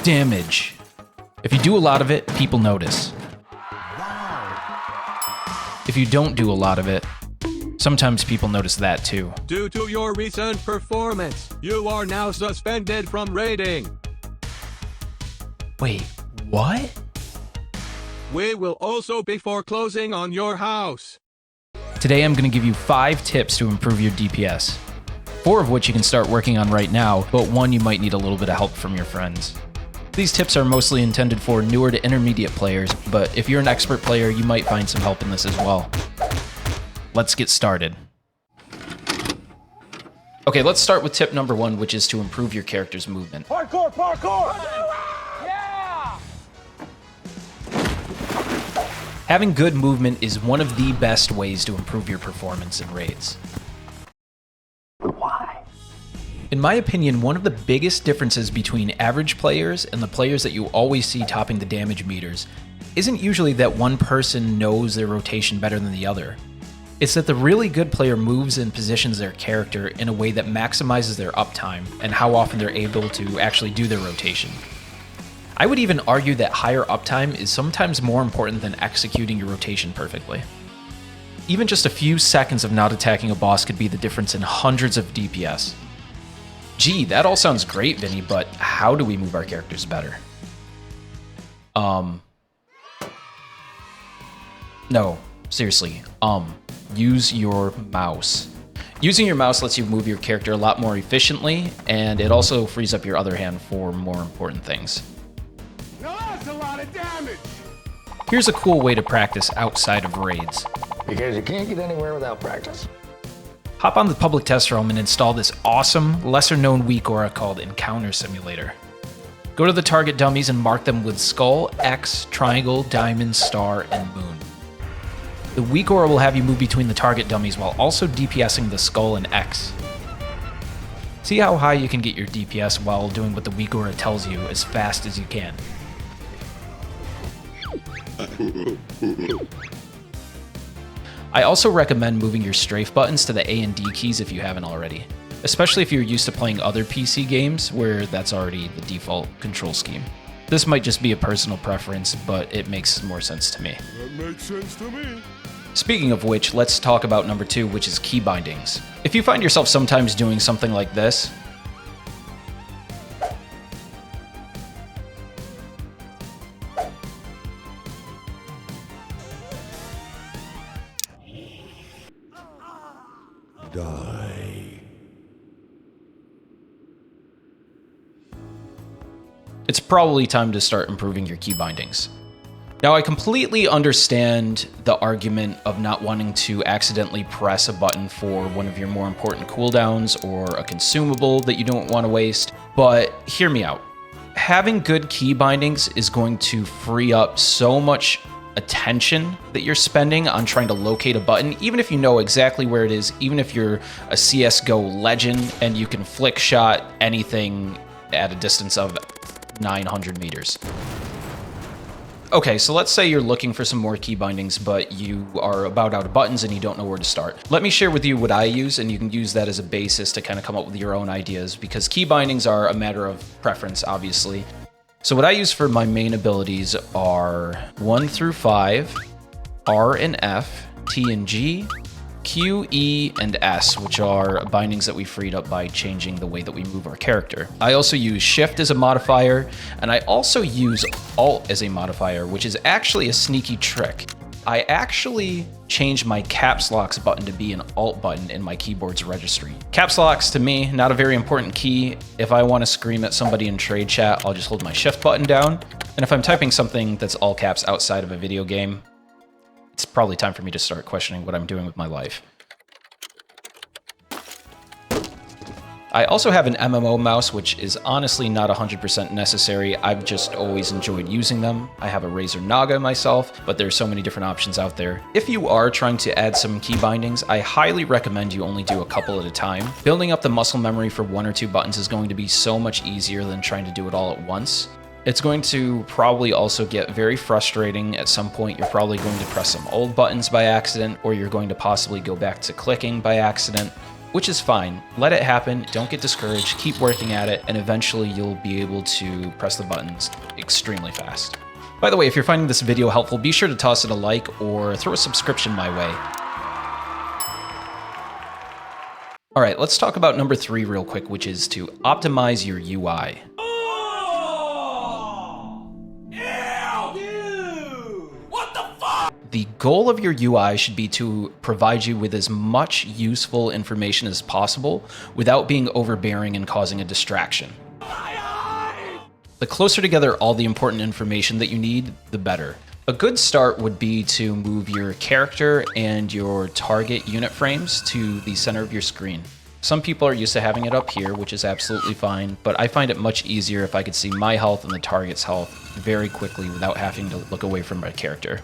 Damage. If you do a lot of it, people notice. If you don't do a lot of it, sometimes people notice that too. Due to your recent performance, you are now suspended from raiding. Wait, what? We will also be foreclosing on your house. Today I'm going to give you 5 tips to improve your DPS. 4 of which you can start working on right now, but 1 you might need a little bit of help from your friends. These tips are mostly intended for newer to intermediate players, but if you're an expert player, you might find some help in this as well. Let's get started. Okay, let's start with tip number 1, which is to improve your character's movement. Parkour, parkour! Yeah! Having good movement is one of the best ways to improve your performance in raids. Why? In my opinion, one of the biggest differences between average players and the players that you always see topping the damage meters isn't usually that one person knows their rotation better than the other. It's that the really good player moves and positions their character in a way that maximizes their uptime and how often they're able to actually do their rotation. I would even argue that higher uptime is sometimes more important than executing your rotation perfectly. Even just a few seconds of not attacking a boss could be the difference in hundreds of DPS. Gee, that all sounds great, Vinny, but how do we move our characters better? No, seriously, use your mouse. Using your mouse lets you move your character a lot more efficiently, and it also frees up your other hand for more important things. Now that's a lot of damage! Here's a cool way to practice outside of raids. Because you can't get anywhere without practice. Hop on the public test realm and install this awesome, lesser-known weak aura called Encounter Simulator. Go to the target dummies and mark them with skull, X, triangle, diamond, star, and moon. The weak aura will have you move between the target dummies while also DPSing the skull and X. See how high you can get your DPS while doing what the weak aura tells you as fast as you can. I also recommend moving your strafe buttons to the A and D keys if you haven't already, especially if you're used to playing other PC games where that's already the default control scheme. This might just be a personal preference, but it makes more sense to me. That makes sense to me. Speaking of which, let's talk about number 2, which is keybindings. If you find yourself sometimes doing something like this, Die. it's probably time to start improving your keybindings. Now, I completely understand the argument of not wanting to accidentally press a button for one of your more important cooldowns or a consumable that you don't want to waste, but hear me out. Having good keybindings is going to free up so much attention that you're spending on trying to locate a button, even if you know exactly where it is, even if you're a CSGO legend and you can flick shot anything at a distance of 900 meters. Okay, so let's say you're looking for some more keybindings, but you are about out of buttons and you don't know where to start. Let me share with you what I use, and you can use that as a basis to kind of come up with your own ideas, because keybindings are a matter of preference, obviously. So what I use for my main abilities are 1 through 5, R and F, T and G, Q, E, and S, which are bindings that we freed up by changing the way that we move our character. I also use Shift as a modifier, and I also use Alt as a modifier, which is actually a sneaky trick. I actually changed my caps locks button to be an Alt button in my keyboard's registry. Caps locks, to me, not a very important key. If I want to scream at somebody in trade chat, I'll just hold my Shift button down. And if I'm typing something that's all caps outside of a video game, it's probably time for me to start questioning what I'm doing with my life. I also have an MMO mouse, which is honestly not 100% necessary. I've just always enjoyed using them. I have a Razer Naga myself, but there's so many different options out there. If you are trying to add some key bindings, I highly recommend you only do a couple at a time. Building up the muscle memory for 1 or 2 buttons is going to be so much easier than trying to do it all at once. It's going to probably also get very frustrating. At some point, you're probably going to press some old buttons by accident, or you're going to possibly go back to clicking by accident. which is fine. Let it happen, don't get discouraged, keep working at it, and eventually you'll be able to press the buttons extremely fast. By the way, if you're finding this video helpful, be sure to toss it a like or throw a subscription my way. All right, let's talk about number 3 real quick, which is to optimize your UI. The goal of your UI should be to provide you with as much useful information as possible without being overbearing and causing a distraction. The closer together all the important information that you need, the better. A good start would be to move your character and your target unit frames to the center of your screen. Some people are used to having it up here, which is absolutely fine, but I find it much easier if I could see my health and the target's health very quickly without having to look away from my character.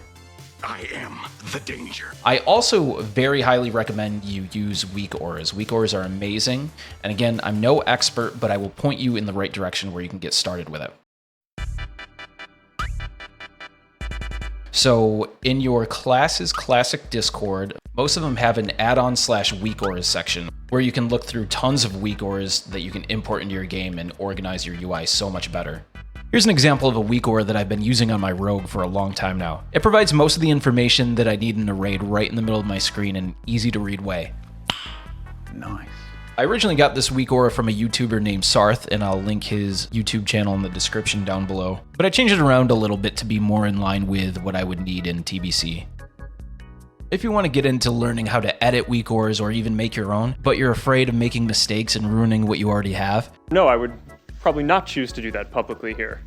I am the danger. I also very highly recommend you use weak auras. Weak auras are amazing, and again, I'm no expert, but I will point you in the right direction where you can get started with it. So in your class's classic Discord, most of them have an add-on / weak auras section where you can look through tons of weak auras that you can import into your game and organize your UI so much better. Here's an example of a weak aura that I've been using on my rogue for a long time now. It provides most of the information that I need in a raid right in the middle of my screen in an easy to read way. Nice. I originally got this weak aura from a YouTuber named Sarthe, and I'll link his YouTube channel in the description down below. But I changed it around a little bit to be more in line with what I would need in TBC. If you want to get into learning how to edit weak auras or even make your own, but you're afraid of making mistakes and ruining what you already have, no, I would probably not choose to do that publicly here.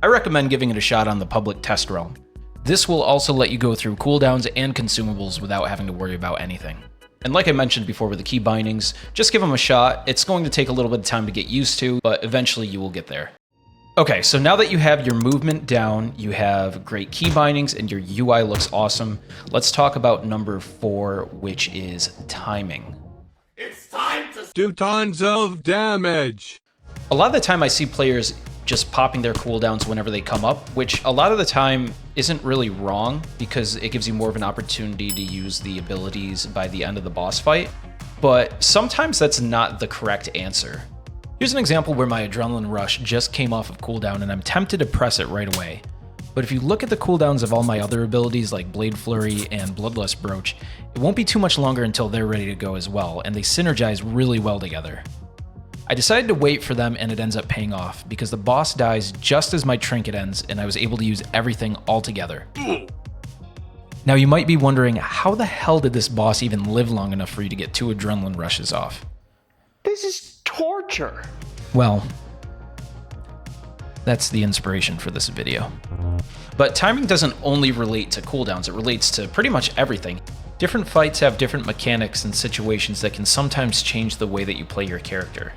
I recommend giving it a shot on the public test realm. This will also let you go through cooldowns and consumables without having to worry about anything. And like I mentioned before with the Keybindings, just give them a shot. It's going to take a little bit of time to get used to, but eventually you will get there. Okay, so now that you have your movement down, you have great Keybindings, and your UI looks awesome, let's talk about number 4, which is timing. It's time to Do tons of damage. A lot of the time I see players just popping their cooldowns whenever they come up, which a lot of the time isn't really wrong because it gives you more of an opportunity to use the abilities by the end of the boss fight, but sometimes that's not the correct answer. Here's an example where my Adrenaline Rush just came off of cooldown and I'm tempted to press it right away. But if you look at the cooldowns of all my other abilities like Blade Flurry and Bloodlust Brooch, it won't be too much longer until they're ready to go as well, and they synergize really well together. I decided to wait for them and it ends up paying off because the boss dies just as my trinket ends and I was able to use everything all together. Now you might be wondering, how the hell did this boss even live long enough for you to get 2 Adrenaline Rushes off? This is torture. Well, that's the inspiration for this video. But timing doesn't only relate to cooldowns, it relates to pretty much everything. Different fights have different mechanics and situations that can sometimes change the way that you play your character.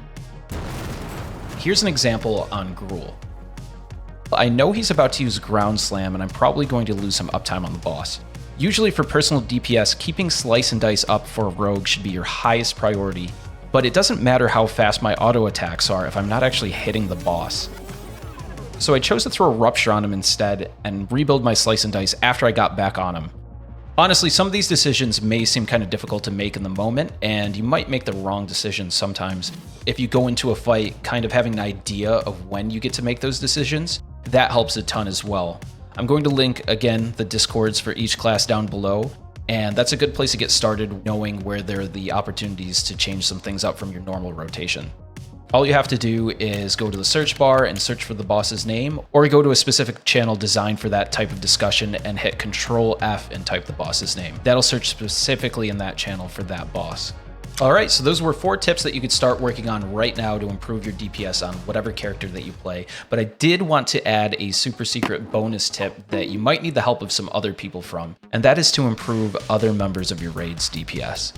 Here's an example on Gruul. I know he's about to use Ground Slam and I'm probably going to lose some uptime on the boss. Usually for personal DPS, keeping Slice and Dice up for a rogue should be your highest priority, but it doesn't matter how fast my auto attacks are if I'm not actually hitting the boss. So I chose to throw a Rupture on him instead and rebuild my Slice and Dice after I got back on him. Honestly, some of these decisions may seem kind of difficult to make in the moment, and you might make the wrong decisions sometimes. If you go into a fight kind of having an idea of when you get to make those decisions, that helps a ton as well. I'm going to link, again, the Discords for each class down below, and that's a good place to get started knowing where there are the opportunities to change some things up from your normal rotation. All you have to do is go to the search bar and search for the boss's name, or go to a specific channel designed for that type of discussion and hit Control F and type the boss's name. That'll search specifically in that channel for that boss. Alright, so those were 4 tips that you could start working on right now to improve your DPS on whatever character that you play, but I did want to add a super secret bonus tip that you might need the help of some other people from, and that is to improve other members of your raid's DPS.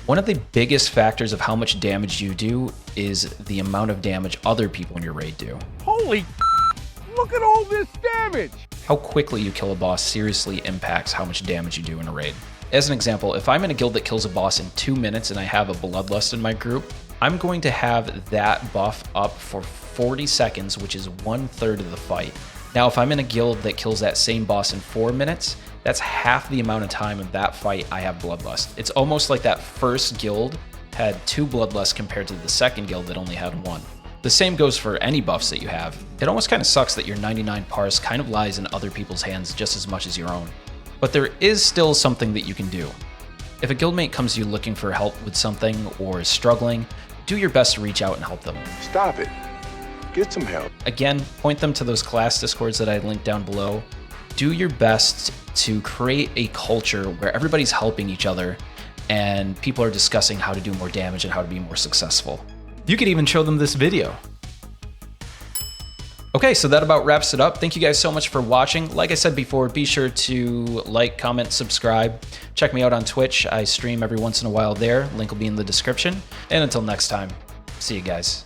One of the biggest factors of how much damage you do is the amount of damage other people in your raid do. Holy look at all this damage! How quickly you kill a boss seriously impacts how much damage you do in a raid. As an example, if I'm in a guild that kills a boss in 2 minutes and I have a Bloodlust in my group, I'm going to have that buff up for 40 seconds, which is 1/3 of the fight. Now, if I'm in a guild that kills that same boss in 4 minutes, that's half the amount of time in that fight I have Bloodlust. It's almost like that first guild had 2 blood less compared to the second guild that only had 1. The same goes for any buffs that you have. It almost kind of sucks that your 99 parse kind of lies in other people's hands just as much as your own. But there is still something that you can do. If a guildmate comes to you looking for help with something or is struggling, do your best to reach out and help them. Stop it. Get some help. Again, point them to those class discords that I linked down below. Do your best to create a culture where everybody's helping each other and people are discussing how to do more damage and how to be more successful. You could even show them this video. Okay, so that about wraps it up. Thank you guys so much for watching. Like I said before, be sure to like, comment, subscribe. Check me out on Twitch. I stream every once in a while there. Link will be in the description. And until next time, see you guys.